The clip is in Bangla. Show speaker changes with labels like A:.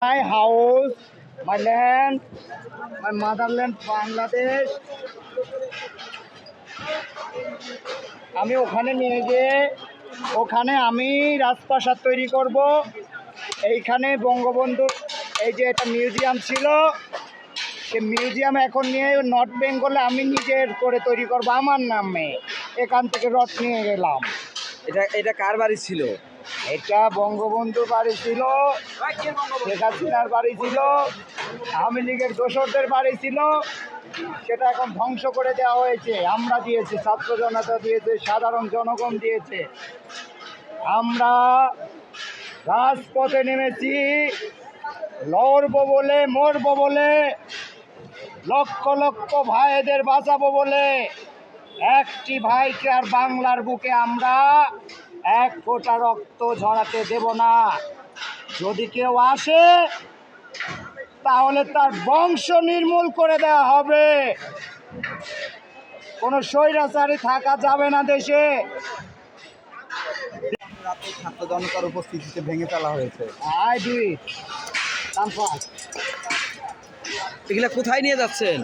A: My house, my land, my motherland Bangladesh. আমি ওখানে নিয়ে গিয়ে ওখানে আমি রাজপ্রাসাদ তৈরি করব। এইখানে বঙ্গবন্ধুর এই যে একটা মিউজিয়াম ছিল, সে মিউজিয়াম এখন নিয়ে নর্থ বেঙ্গলে আমি নিজের করে তৈরি করব আমার নামে। এখান থেকে রথ নিয়ে গেলাম।
B: এটা কার বাড়ি ছিল?
A: এটা বঙ্গবন্ধুর বাড়ি ছিল, শেখ হাসিনার বাড়ি ছিল, আওয়ামী লীগের দোসরদের বাড়ি ছিল। সেটা এখন ধ্বংস করে দেওয়া হয়েছে। আমরা দিয়েছি, ছাত্র জনতা দিয়েছে, সাধারণ জনগণ দিয়েছে। আমরা রাজপথে নেমেছি, লড়বো বলে, মরবো বলে, লক্ষ লক্ষ ভাইদের বাঁচাবো বলে। একটি ভাইকে আর বাংলার বুকে আমরা এক ফোঁটা রক্ত ঝরাতে দেব না। যদি কেউ আসে তাহলে তার বংশ নির্মূল করে দেওয়া হবে। কোনো স্বৈরাচারী থাকা যাবে না দেশে।
B: রাতে ছাত্র জনতার উপস্থিতিতে ভেঙে ফেলা হয়েছে।
A: এগুলা
B: এগুলা কোথায় নিয়ে যাচ্ছেন?